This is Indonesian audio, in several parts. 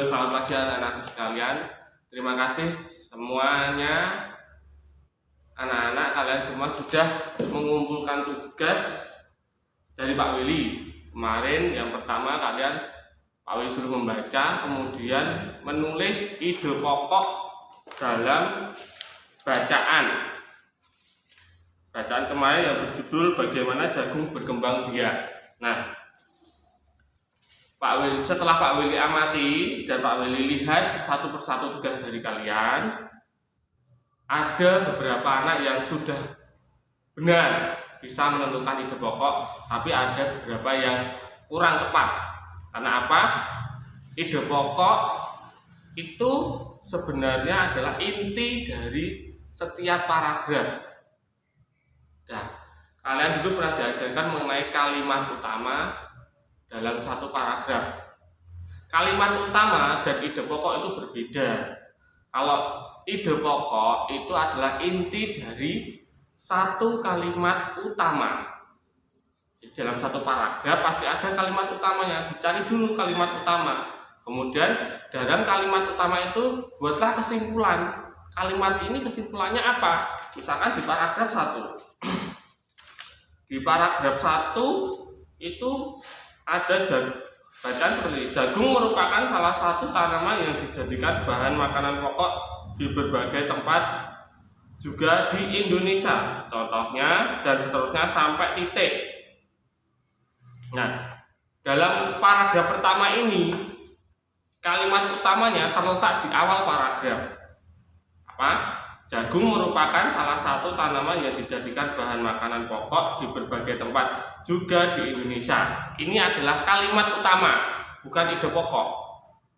selamat pagi anak-anakku sekalian. Terima kasih semuanya. Anak-anak kalian semua sudah mengumpulkan tugas dari Pak Willy. Kemarin yang pertama Pak Willy suruh membaca, kemudian menulis ide pokok dalam bacaan. Bacaan kemarin yang berjudul bagaimana jagung berkembang biak. Nah, setelah Pak Willy amati dan Pak Willy lihat satu persatu tugas dari kalian, ada beberapa anak yang sudah benar bisa menentukan ide pokok, tapi ada beberapa yang kurang tepat. Karena apa? Ide pokok itu sebenarnya adalah inti dari setiap paragraf. Nah, kalian dulu pernah diajarkan mengenai kalimat utama dalam satu paragraf. Kalimat utama dan ide pokok itu berbeda. Kalau ide pokok itu adalah inti dari satu kalimat utama. Jadi dalam satu paragraf pasti ada kalimat utamanya. Dicari dulu kalimat utama. Kemudian dalam kalimat utama itu buatlah kesimpulan. Kalimat ini kesimpulannya apa? Misalkan di paragraf 1. Di paragraf 1 itu ada bacaan seperti jagung merupakan salah satu tanaman yang dijadikan bahan makanan pokok di berbagai tempat juga di Indonesia, contohnya dan seterusnya sampai titik. Nah, dalam paragraf pertama ini kalimat utamanya terletak di awal paragraf. Apa? Jagung merupakan salah satu tanaman yang dijadikan bahan makanan pokok di berbagai tempat juga di Indonesia. Ini adalah kalimat utama, bukan ide pokok.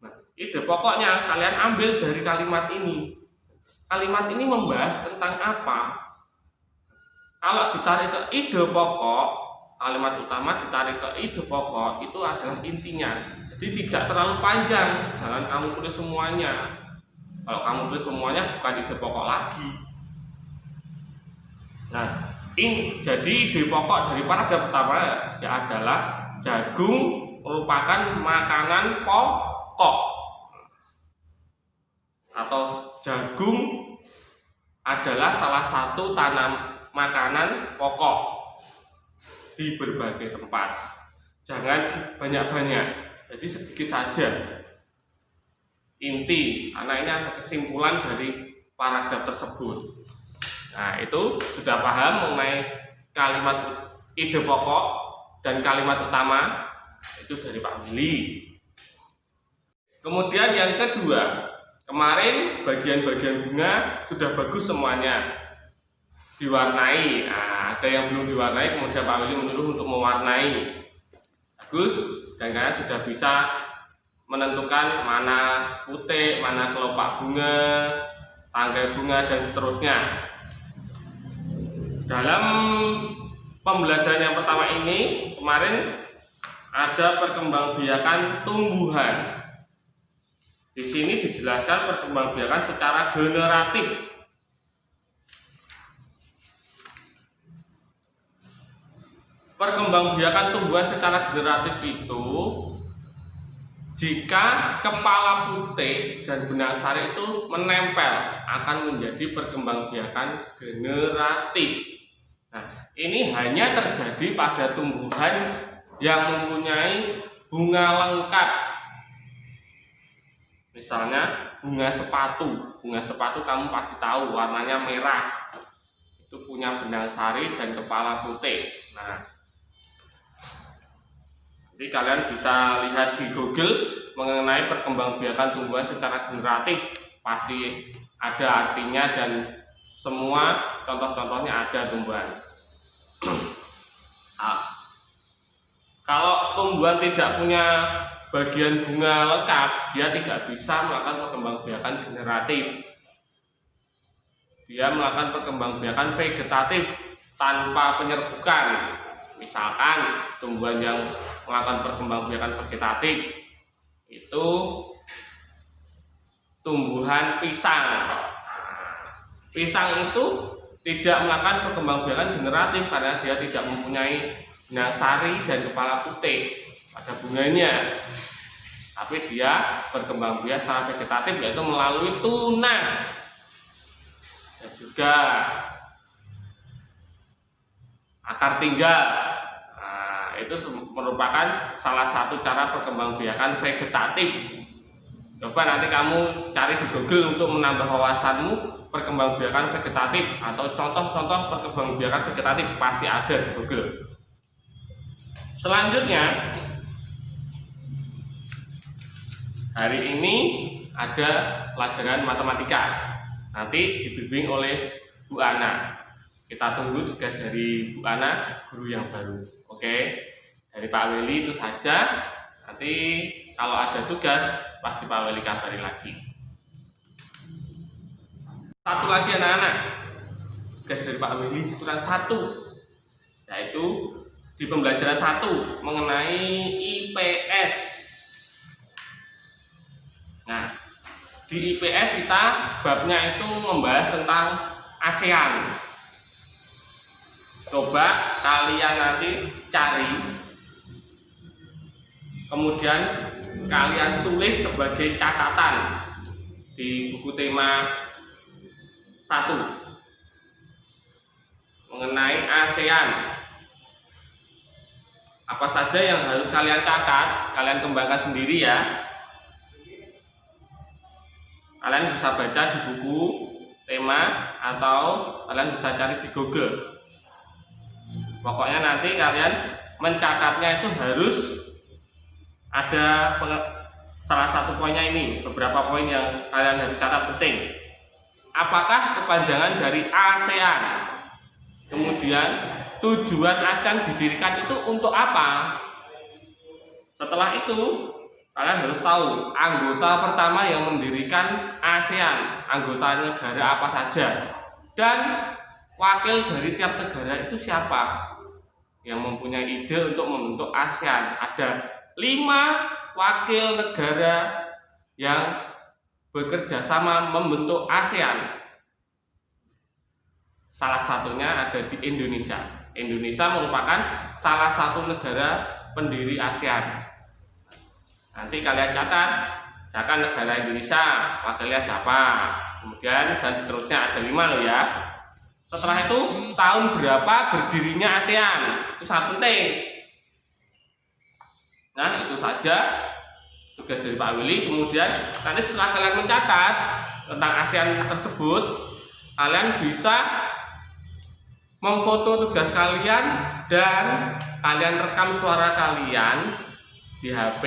Nah, ide pokoknya kalian ambil dari kalimat ini. Kalimat ini membahas tentang apa? Kalau ditarik ke ide pokok, kalimat utama ditarik ke ide pokok, itu adalah intinya. Jadi tidak terlalu panjang, jangan kamu tulis semuanya. Kalau kamu tulis semuanya bukan ide pokok lagi. Nah, jadi ide pokok dari paragraf pertama ya adalah jagung merupakan makanan pokok, atau jagung adalah salah satu makanan pokok di berbagai tempat. Jangan banyak-banyak, jadi sedikit saja. Inti, karena ini ada kesimpulan dari paragraf tersebut. Nah, itu sudah paham mengenai kalimat ide pokok dan kalimat utama itu dari Pak Willy. Kemudian yang kedua, kemarin bagian-bagian bunga sudah bagus semuanya, diwarnai. Nah, ada yang belum diwarnai, kemudian Pak Willy menyuruh untuk mewarnai. Bagus, dan kalian sudah bisa menentukan mana putih, mana kelopak bunga, tangkai bunga, dan seterusnya. Dalam pembelajaran yang pertama ini, kemarin ada perkembangbiakan tumbuhan. Di sini dijelaskan perkembangbiakan secara generatif. Perkembangbiakan tumbuhan secara generatif itu jika kepala putih dan benang sari itu menempel akan menjadi perkembangbiakan generatif. Nah, ini hanya terjadi pada tumbuhan yang mempunyai bunga lengkap. Misalnya bunga sepatu. Bunga sepatu kamu pasti tahu warnanya merah. Itu punya benang sari dan kepala putih. Nah, jadi kalian bisa lihat di Google mengenai perkembangbiakan tumbuhan secara generatif, pasti ada artinya dan semua contoh-contohnya ada tumbuhan. Nah, kalau tumbuhan tidak punya bagian bunga lengkap, dia tidak bisa melakukan perkembangbiakan generatif. Dia melakukan perkembangbiakan vegetatif tanpa penyerbukan. Misalkan tumbuhan yang melakukan perkembangbiakan vegetatif itu tumbuhan pisang. Pisang itu tidak melakukan perkembangbiakan generatif karena dia tidak mempunyai benang sari dan kepala putih pada bunganya. tapi dia berkembang biak secara vegetatif, yaitu melalui tunas dan juga akar tinggal. Nah, itu merupakan salah satu cara perkembangbiakan vegetatif. Coba nanti kamu cari di Google untuk menambah wawasanmu perkembangbiakan vegetatif atau contoh-contoh perkembangbiakan vegetatif, pasti ada di Google. Selanjutnya, hari ini ada pelajaran matematika. Nanti dibimbing oleh Bu Ana. Kita tunggu tugas dari Bu Ana, guru yang baru. Oke, dari Pak Weli itu saja. Nanti kalau ada tugas, pasti Pak Weli kabari lagi. Satu lagi anak-anak, tugas dari Pak Weli kurang satu, yaitu di pembelajaran 1 mengenai IPS. Nah, di IPS kita babnya itu membahas tentang ASEAN. Coba kalian nanti cari, kemudian kalian tulis sebagai catatan di buku tema 1 mengenai ASEAN. Apa saja yang harus kalian catat, kalian kembangkan sendiri ya. Kalian bisa baca di buku tema atau kalian bisa cari di Google. Pokoknya nanti kalian mencatatnya itu harus ada salah satu poinnya ini, beberapa poin yang kalian harus catat penting. Apakah kepanjangan dari ASEAN? Kemudian tujuan ASEAN didirikan itu untuk apa? Setelah itu kalian harus tahu anggota pertama yang mendirikan ASEAN, anggota negara apa saja, dan wakil dari tiap negara itu siapa yang mempunyai ide untuk membentuk ASEAN. Ada 5 wakil negara yang bekerja sama membentuk ASEAN. Salah satunya ada di Indonesia. Indonesia merupakan salah satu negara pendiri ASEAN. Nanti kalian catat, misalkan negara Indonesia, wakilnya siapa, kemudian dan seterusnya, ada 5 loh ya. Setelah itu tahun berapa berdirinya ASEAN, itu sangat penting. Nah, itu saja tugas dari Pak Willy. Kemudian nanti setelah kalian mencatat tentang ASEAN tersebut, kalian bisa memfoto tugas kalian dan kalian rekam suara kalian di HP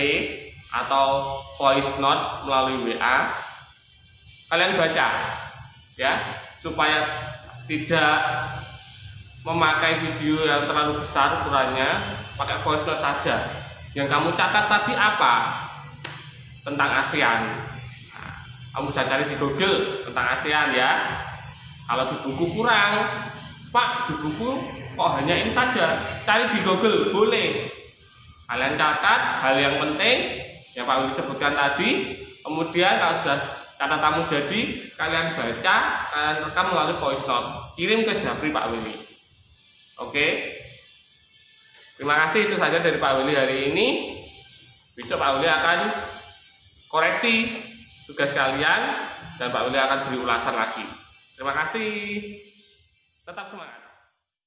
atau voice note melalui WA. Kalian baca ya, supaya tidak memakai video yang terlalu besar ukurannya, pakai voice note saja. Yang kamu catat tadi apa tentang ASEAN. Nah, kamu bisa cari di Google tentang ASEAN ya. Kalau di buku kurang, Pak, di buku kok hanya ini saja, cari di Google, boleh. Kalian catat hal yang penting yang Pak Willy sebutkan tadi. Kemudian kalau sudah catatamu jadi, kalian baca, kalian rekam melalui voice note, kirim ke Japri Pak Willy. Oke, terima kasih, itu saja dari Pak Willy hari ini. Besok Pak Willy akan koreksi tugas kalian dan Pak Willy akan beri ulasan lagi. Terima kasih, tetap semangat.